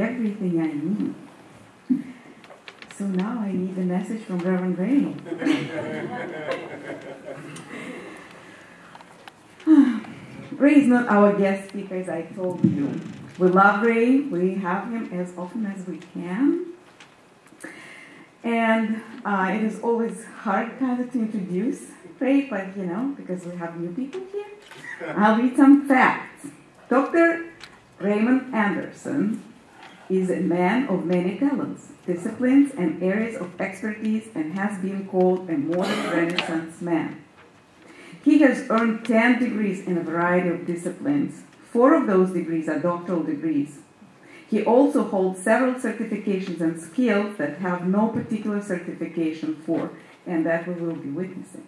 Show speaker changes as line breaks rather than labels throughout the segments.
everything I need. So now I need a message from Reverend Ray. Ray is not our guest speaker, as I told you. We love Ray. We have him as often as we can. And it is always hard kind of to introduce Ray, but because we have new people here, I'll read some facts. Dr. Raymond Anderson is a man of many talents, disciplines, and areas of expertise, and has been called a modern Renaissance man. He has earned 10 degrees in a variety of disciplines. 4 of those degrees are doctoral degrees. He also holds several certifications and skills that have no particular certification for, and that we will be witnessing.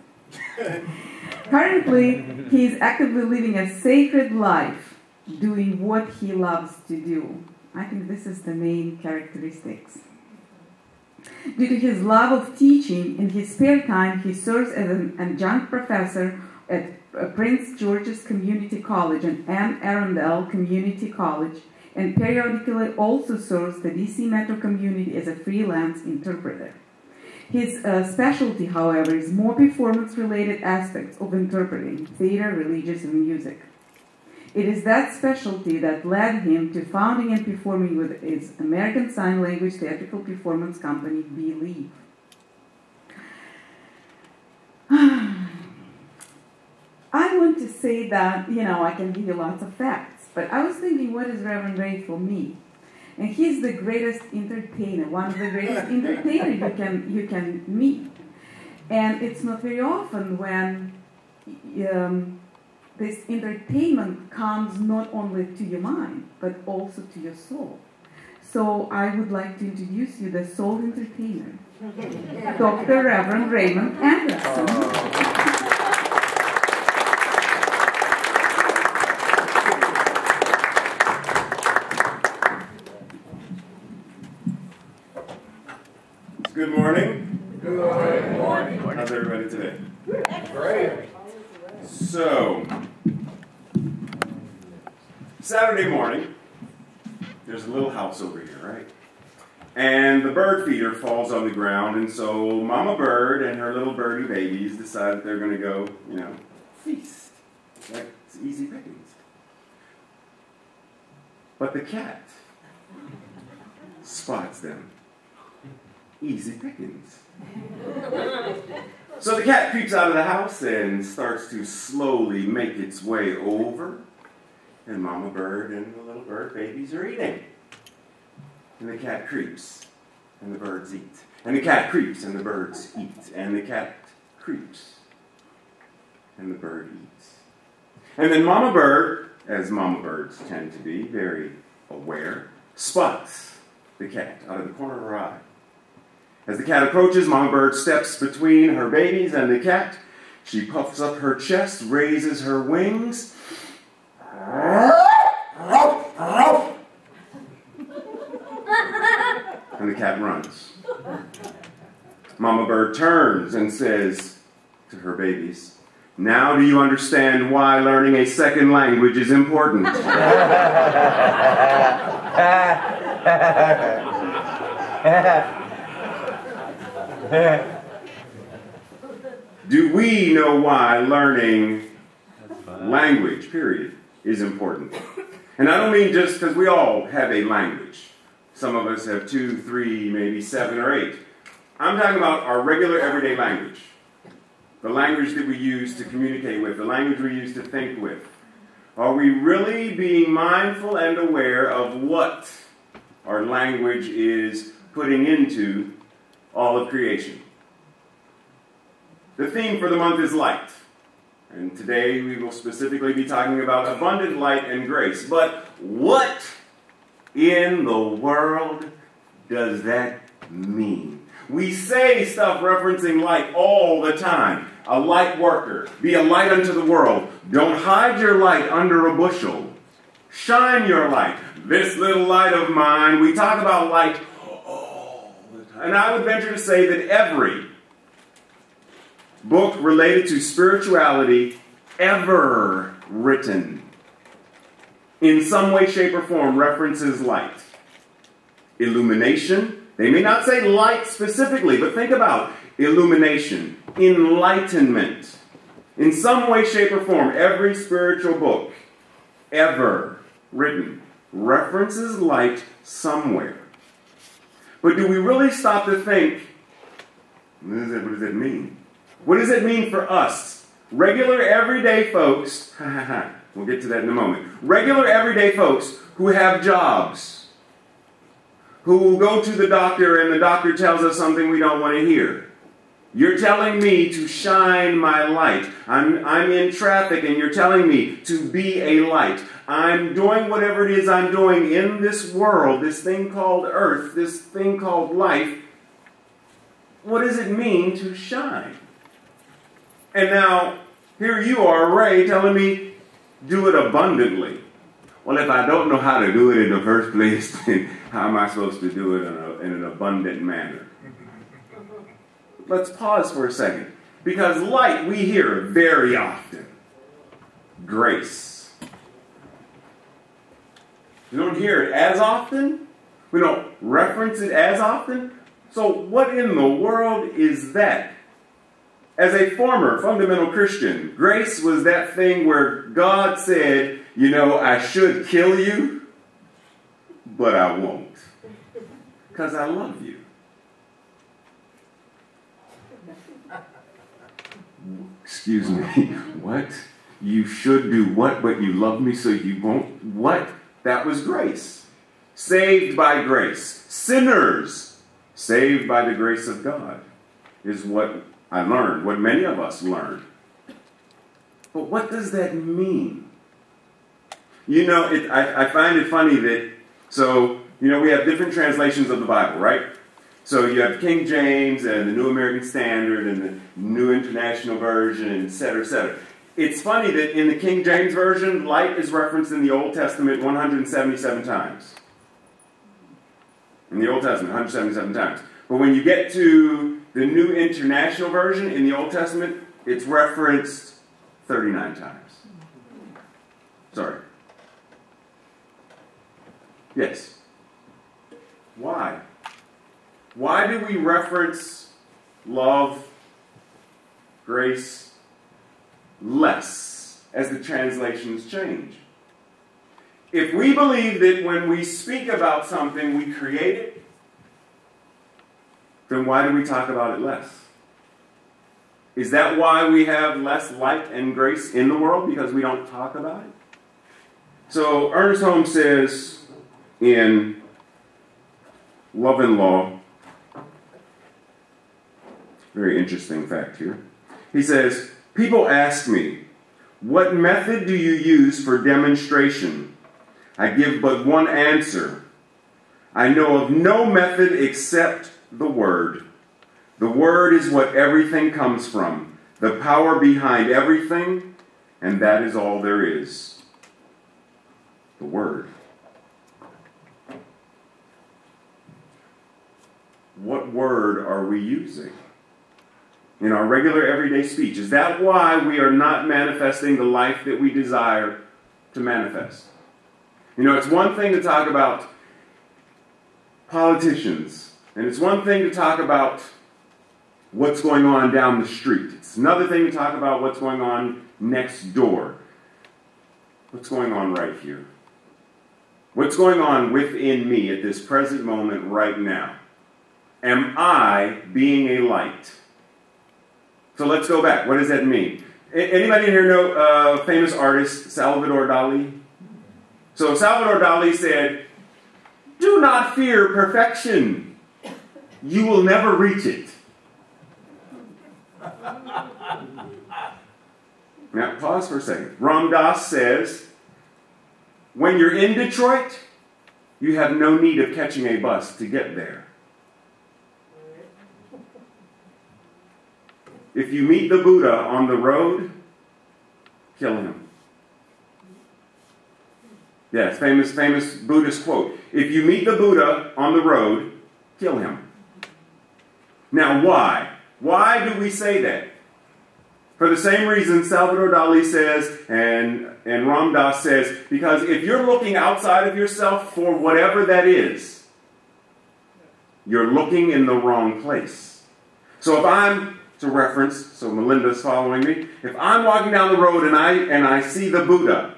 Currently, he is actively living a sacred life, doing what he loves to do. I think this is the main characteristics. Due to his love of teaching, in his spare time, he serves as an adjunct professor at Prince George's Community College and Anne Arundel Community College, and periodically also serves the DC metro community as a freelance interpreter. His specialty, however, is more performance-related aspects of interpreting, theater, religious, and music. It is that specialty that led him to founding and performing with his American Sign Language theatrical performance company, Believe. I want to say that, I can give you lots of facts, but I was thinking, what is Reverend Ray for me? And he's the greatest entertainer, one of the greatest entertainers you can meet. And it's not very often when this entertainment comes not only to your mind, but also to your soul. So I would like to introduce you the soul entertainer, Dr. Reverend Raymond Anderson.
Good morning.
Good morning.
How's everybody today?
Great.
So, Saturday morning, there's a little house over here, right? And the bird feeder falls on the ground, and so Mama Bird and her little birdie babies decide that they're going to go, feast. Like, it's easy pickings. But the cat spots them. Easy pickings. So the cat creeps out of the house and starts to slowly make its way over. And Mama Bird and the little bird babies are eating. And the cat creeps, and the birds eat. And the cat creeps, and the birds eat. And the cat creeps, and the bird eats. And then Mama Bird, as Mama Birds tend to be, very aware, spots the cat out of the corner of her eye. As the cat approaches, Mama Bird steps between her babies and the cat. She puffs up her chest, raises her wings. And the cat runs. Mama Bird turns and says to her babies, "Now do you understand why learning a second language is important?" Do we know why learning language, period, is important? And I don't mean just because we all have a language. Some of us have 2, 3, maybe 7 or 8. I'm talking about our regular everyday language. The language that we use to communicate with, the language we use to think with. Are we really being mindful and aware of what our language is putting into all of creation? The theme for the month is light. And today we will specifically be talking about abundant light and grace. But what in the world does that mean? We say stuff referencing light all the time. A light worker. Be a light unto the world. Don't hide your light under a bushel. Shine your light. This little light of mine. We talk about light all the time. And I would venture to say that every book related to spirituality ever written in some way, shape, or form references light. illumination. They may not say light specifically, but think about illumination, enlightenment. In some way, shape, or form, every spiritual book ever written references light somewhere. But do we really stop to think, what does it mean? What does it mean for us? Regular, everyday folks, we'll get to that in a moment. Regular, everyday folks who have jobs, who go to the doctor and the doctor tells us something we don't want to hear. You're telling me to shine my light. I'm in traffic and you're telling me to be a light. I'm doing whatever it is I'm doing in this world, this thing called earth, this thing called life. What does it mean to shine? And now, here you are, Ray, telling me, do it abundantly. Well, if I don't know how to do it in the first place, then how am I supposed to do it in an abundant manner? Let's pause for a second. Because light we hear very often. Grace. We don't hear it as often. We don't reference it as often. So what in the world is that? As a former fundamental Christian, grace was that thing where God said, you know, I should kill you, but I won't. Because I love you. Excuse me, what? You should do what, but you love me so you won't? What? That was grace. Saved by grace. Sinners saved by the grace of God is what I learned, what many of us learned. But what does that mean? You know, I find it funny that, we have different translations of the Bible, right? So you have King James and the New American Standard and the New International Version, etc., etc. It's funny that in the King James Version, light is referenced in the Old Testament 177 times. In the Old Testament, 177 times. But when you get to the New International Version in the Old Testament, it's referenced 39 times. Sorry. Yes. Why? Why do we reference love, grace, less as the translations change? If we believe that when we speak about something, we create it, then why do we talk about it less? Is that why we have less light and grace in the world? Because we don't talk about it? So Ernest Holmes says in Love and Law, very interesting fact here. He says, people ask me, what method do you use for demonstration? I give but one answer. I know of no method except the Word. The Word is what everything comes from, the power behind everything, and that is all there is. The Word. What word are we using in our regular everyday speech? Is that why we are not manifesting the life that we desire to manifest? You know, it's one thing to talk about politicians, and it's one thing to talk about what's going on down the street. It's another thing to talk about what's going on next door. What's going on right here? What's going on within me at this present moment right now? Am I being a light? So let's go back. What does that mean? Anybody in here know famous artist Salvador Dali? So Salvador Dali said, do not fear perfection. You will never reach it. Now, pause for a second. Ram Dass says, when you're in Detroit, you have no need of catching a bus to get there. If you meet the Buddha on the road, kill him. Yes, famous Buddhist quote. If you meet the Buddha on the road, kill him. Now, why? Why do we say that? For the same reason Salvador Dali says and Ram Dass says, because if you're looking outside of yourself for whatever that is, you're looking in the wrong place. So if I'm, to reference, so Melinda's following me, if I'm walking down the road and I see the Buddha,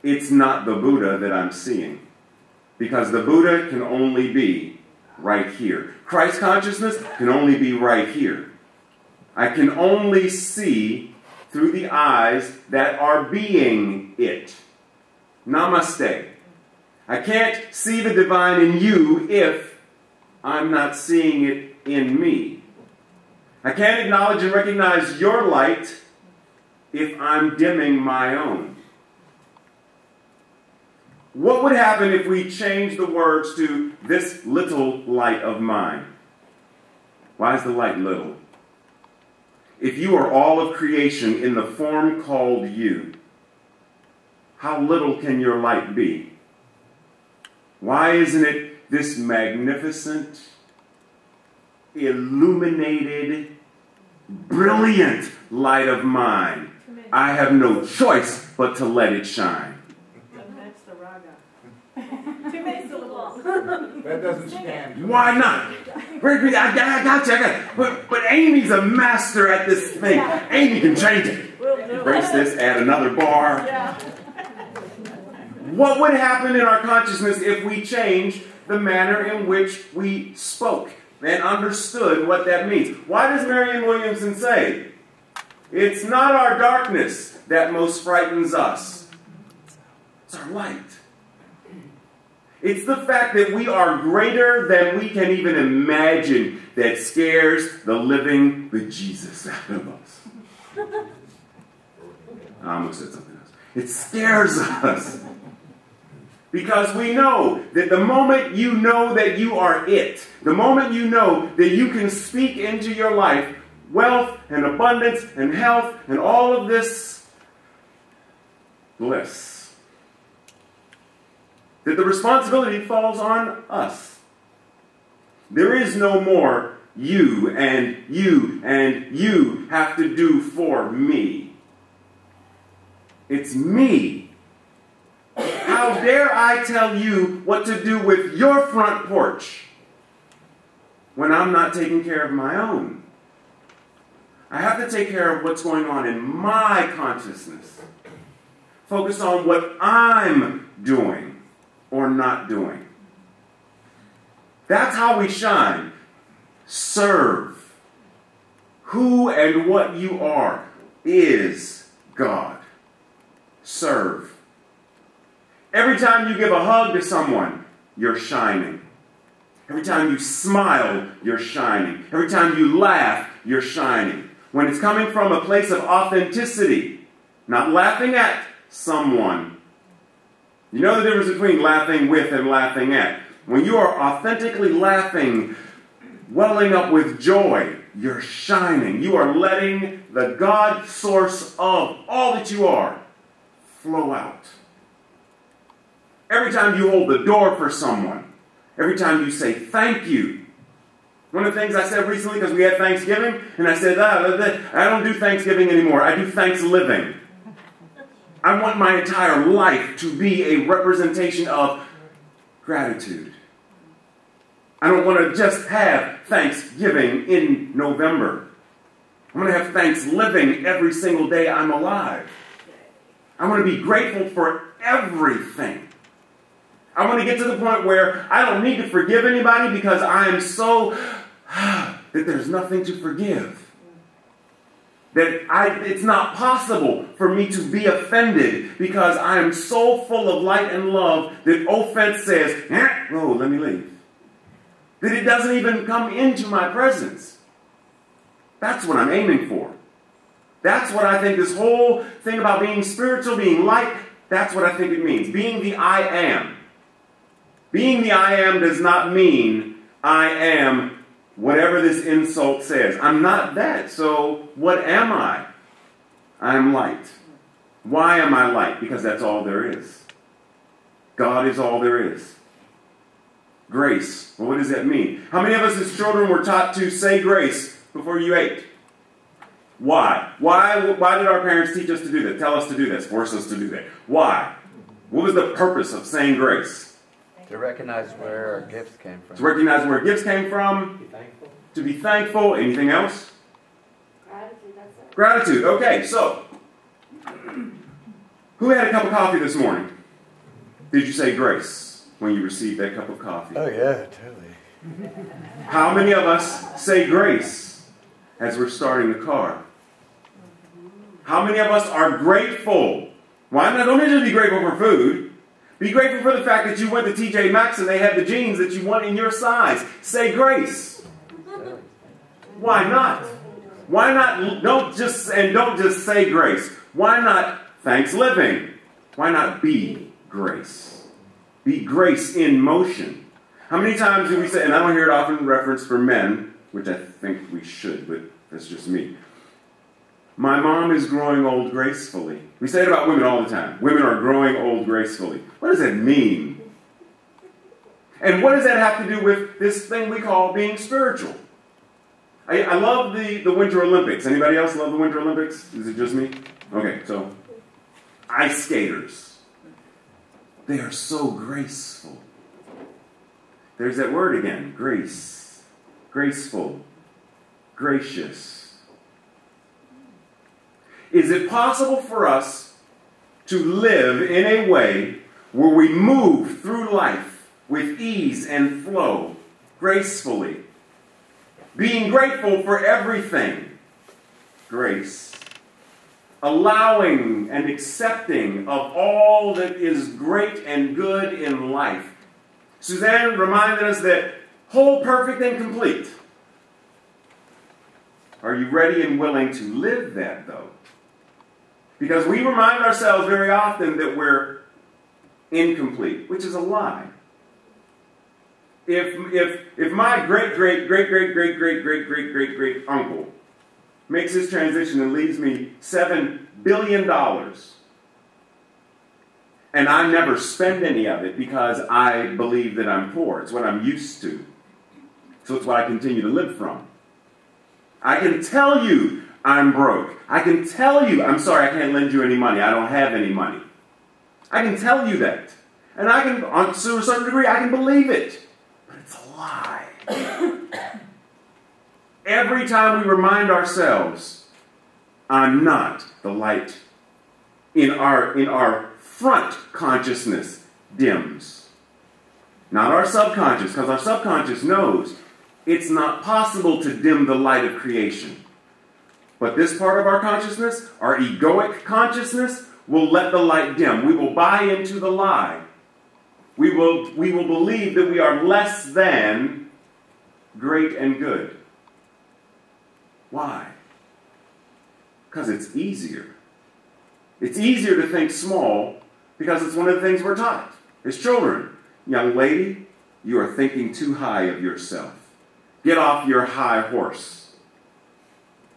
it's not the Buddha that I'm seeing. Because the Buddha can only be right here. Christ consciousness can only be right here. I can only see through the eyes that are being it. Namaste. I can't see the divine in you if I'm not seeing it in me. I can't acknowledge and recognize your light if I'm dimming my own. What would happen if we changed the words to this little light of mine? Why is the light little? If you are all of creation in the form called you, how little can your light be? Why isn't it this magnificent, illuminated, brilliant light of mine? I have no choice but to let it shine.
That's the raga. 2 minutes to long.
That doesn't stand.
Why not? I got you. But Amy's a master at this thing. Amy can change it. Erase this, add another bar.
Yeah.
What would happen in our consciousness if we changed the manner in which we spoke and understood what that means? Why does Marianne Williamson say, it's not our darkness that most frightens us. It's our light. It's the fact that we are greater than we can even imagine that scares the living bejesus out of us. I almost said something else. It scares us. Because we know that the moment you know that you are it, the moment you know that you can speak into your life wealth and abundance and health and all of this bliss, that the responsibility falls on us. There is no more you and you and you have to do for me. It's me. How dare I tell you what to do with your front porch when I'm not taking care of my own? I have to take care of what's going on in my consciousness. Focus on what I'm doing or not doing. That's how we shine. Serve. Who and what you are is God. Serve. Every time you give a hug to someone, you're shining. Every time you smile, you're shining. Every time you laugh, you're shining. When it's coming from a place of authenticity, not laughing at someone. You know the difference between laughing with and laughing at. When you are authentically laughing, welling up with joy, you're shining. You are letting the God source of all that you are flow out. Every time you hold the door for someone, every time you say thank you. One of the things I said recently, because we had Thanksgiving, and I said, I don't do Thanksgiving anymore. I do thanks living. I want my entire life to be a representation of gratitude. I don't want to just have Thanksgiving in November. I'm going to have thanks living every single day I'm alive. I want to be grateful for everything. I want to get to the point where I don't need to forgive anybody because I am so that there's nothing to forgive. That it's not possible for me to be offended because I am so full of light and love that offense says, oh, let me leave. That it doesn't even come into my presence. That's what I'm aiming for. That's what I think this whole thing about being spiritual, being light, that's what I think it means. Being the I am. Being the I am does not mean I am whatever this insult says. I'm not that, so what am I? I'm light. Why am I light? Because that's all there is. God is all there is. Grace. Well, what does that mean? How many of us as children were taught to say grace before you ate? Why? Why did our parents teach us to do that? Tell us to do this, force us to do that. Why? What was the purpose of saying grace?
To recognize where our gifts came from.
To recognize where gifts came from.
Be thankful.
To be thankful. Anything else?
Gratitude, that's it.
Gratitude. Okay, so who had a cup of coffee this morning? Did you say grace when you received that cup of coffee?
Oh yeah, totally.
How many of us say grace as we're starting the car? How many of us are grateful? Why not? Don't just be grateful for food. Be grateful for the fact that you went to TJ Maxx and they have the jeans that you want in your size. Say grace. Why not? Why not? Don't just say grace. Why not thanks living? Why not be grace? Be grace in motion. How many times do we say, and I don't hear it often referenced for men, which I think we should, but that's just me. My mom is growing old gracefully. We say it about women all the time. Women are growing old gracefully. What does that mean? And what does that have to do with this thing we call being spiritual? I love the Winter Olympics. Anybody else love the Winter Olympics? Is it just me? Okay, so ice skaters. They are so graceful. There's that word again, grace. Graceful. Gracious. Is it possible for us to live in a way where we move through life with ease and flow, gracefully, being grateful for everything, grace, allowing and accepting of all that is great and good in life? Suzanne reminded us that whole, perfect, and complete. Are you ready and willing to live that, though? Because we remind ourselves very often that we're incomplete, which is a lie. If my great uncle makes his transition and leaves me $7 billion, and I never spend any of it because I believe that I'm poor, it's what I'm used to, so it's what I continue to live from. I can tell you I'm broke. I can tell you, I'm sorry, I can't lend you any money. I don't have any money. I can tell you that. And I can, to a certain degree, I can believe it. But it's a lie. Every time we remind ourselves, I'm not the light, in our front consciousness dims. Not our subconscious, because our subconscious knows it's not possible to dim the light of creation. But this part of our consciousness, our egoic consciousness, will let the light dim. We will buy into the lie. We will believe that we are less than great and good. Why? Because it's easier. It's easier to think small because it's one of the things we're taught as children. Young lady, you are thinking too high of yourself. Get off your high horse.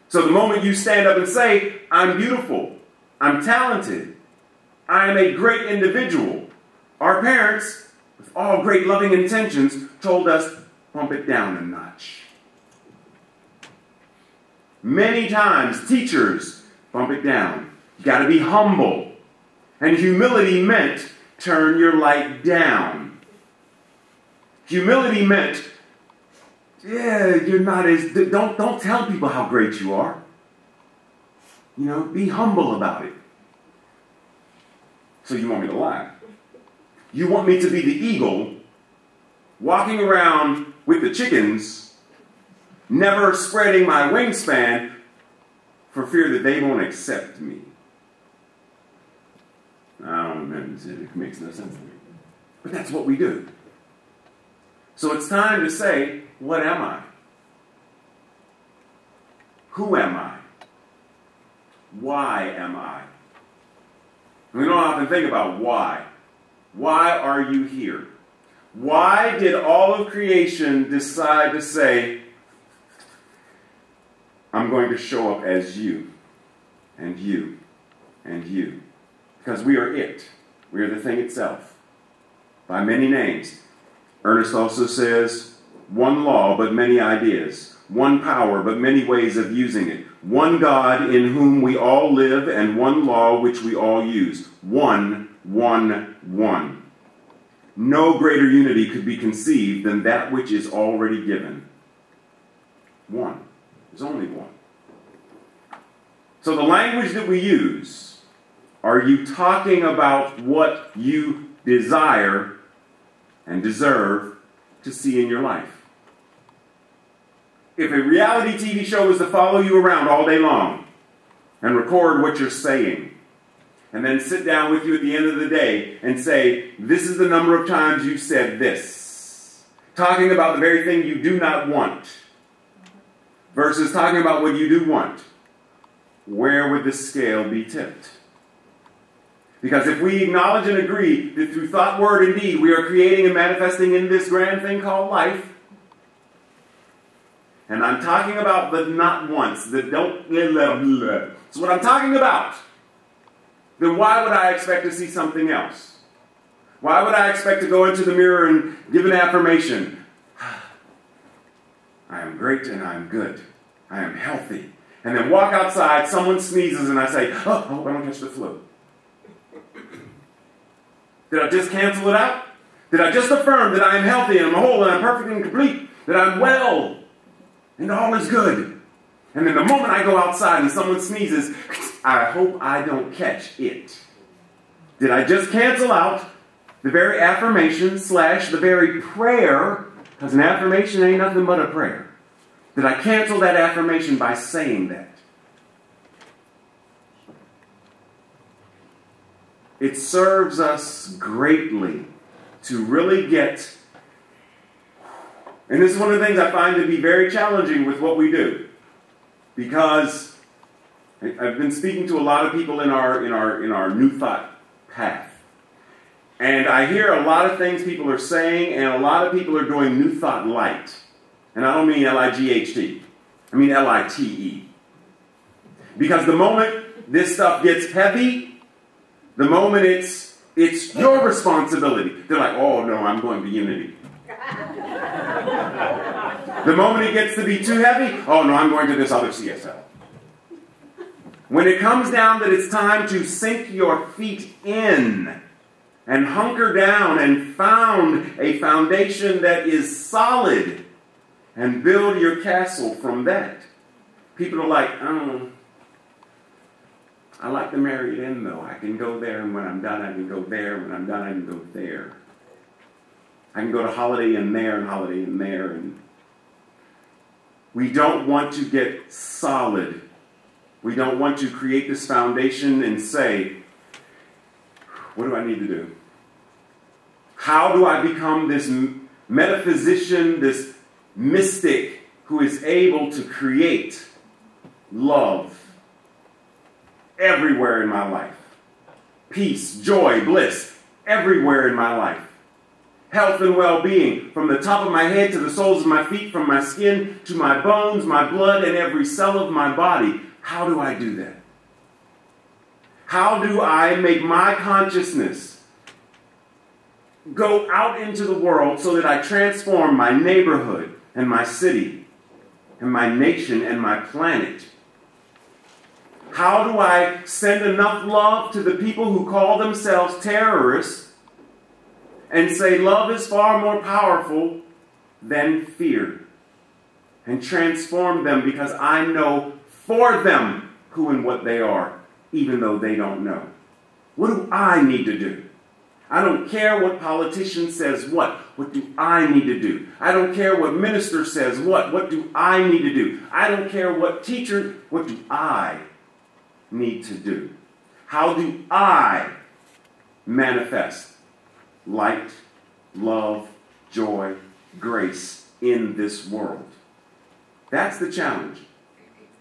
So the moment you stand up and say, I'm beautiful, I'm talented, I am a great individual, our parents, with all great loving intentions, told us, bump it down a notch. Many times, teachers, bump it down. You got to be humble. And humility meant turn your light down. Humility meant, you're not as, don't tell people how great you are. Be humble about it. So you want me to lie? You want me to be the eagle, walking around with the chickens, never spreading my wingspan for fear that they won't accept me. I don't know, it makes no sense to me. But that's what we do. So it's time to say, what am I? Who am I? Why am I? We don't often think about why. Why are you here? Why did all of creation decide to say, I'm going to show up as you, and you, and you? Because we are it. We are the thing itself. By many names. Ernest also says, one law, but many ideas. One power, but many ways of using it. One God in whom we all live, and one law which we all use. One. no greater unity could be conceived than that which is already given. One. There's only one. So the language that we use, are you talking about what you desire and deserve to see in your life? If a reality TV show was to follow you around all day long and record what you're saying, and then sit down with you at the end of the day and say, this is the number of times you said this, talking about the very thing you do not want, versus talking about what you do want, where would the scale be tipped? Because if we acknowledge and agree that through thought, word, and deed, we are creating and manifesting in this grand thing called life, and I'm talking about the not once, the don't, it's what I'm talking about, then why would I expect to see something else? Why would I expect to go into the mirror and give an affirmation? I am great and I am good. I am healthy. And then walk outside, someone sneezes and I say, oh, I hope I don't catch the flu. Did I just cancel it out? Did I just affirm that I am healthy and I'm whole and I'm perfect and complete? That I'm well and all is good? And then the moment I go outside and someone sneezes, I hope I don't catch it. Did I just cancel out the very affirmation / the very prayer? Because an affirmation ain't nothing but a prayer. Did I cancel that affirmation by saying that? It serves us greatly to really get, and this is one of the things I find to be very challenging with what we do. Because I've been speaking to a lot of people in our New Thought path. And I hear a lot of things people are saying, and a lot of people are doing New Thought light. And I don't mean L-I-G-H-T. I mean L-I-T-E. Because the moment this stuff gets heavy, the moment it's your responsibility. They're like, oh no, I'm going to unity. The moment it gets to be too heavy, oh no, I'm going to this other CSL. When it comes down that it's time to sink your feet in and hunker down and found a foundation that is solid and build your castle from that, people are like, oh, I like to marry it in though. I can go there, and when I'm done, I can go there. When I'm done, I can go there. I can go to Holiday Inn there and Holiday Inn there. And we don't want to get solid. We don't want to create this foundation and say, what do I need to do? How do I become this metaphysician, this mystic who is able to create love everywhere in my life? Peace, joy, bliss, everywhere in my life. Health and well-being, from the top of my head to the soles of my feet, from my skin to my bones, my blood, and every cell of my body. How do I do that? How do I make my consciousness go out into the world so that I transform my neighborhood and my city and my nation and my planet? How do I send enough love to the people who call themselves terrorists and say love is far more powerful than fear, and transform them because I know for them who and what they are, even though they don't know? What do I need to do? I don't care what politician says what. What do I need to do? I don't care what minister says what. What do I need to do? I don't care what teacher. What do I need to do? How do I manifest light, love, joy, grace in this world? That's the challenge.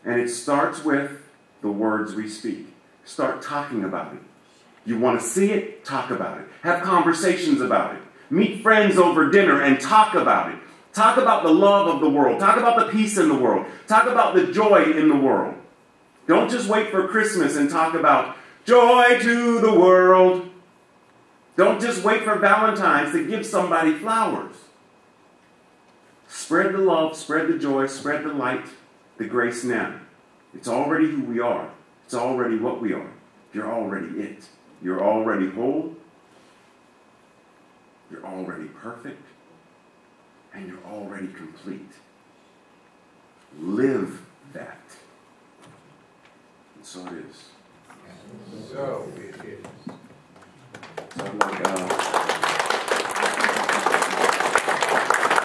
And it starts with the words we speak. Start talking about it. You want to see it? Talk about it. Have conversations about it. Meet friends over dinner and talk about it. Talk about the love of the world. Talk about the peace in the world. Talk about the joy in the world. Don't just wait for Christmas and talk about joy to the world. Don't just wait for Valentine's to give somebody flowers. Spread the love, spread the joy, spread the light, the grace now. It's already who we are. It's already what we are. You're already it. You're already whole. You're already perfect and you're already complete. Live that. And so it is.
So it is.
So I'm like,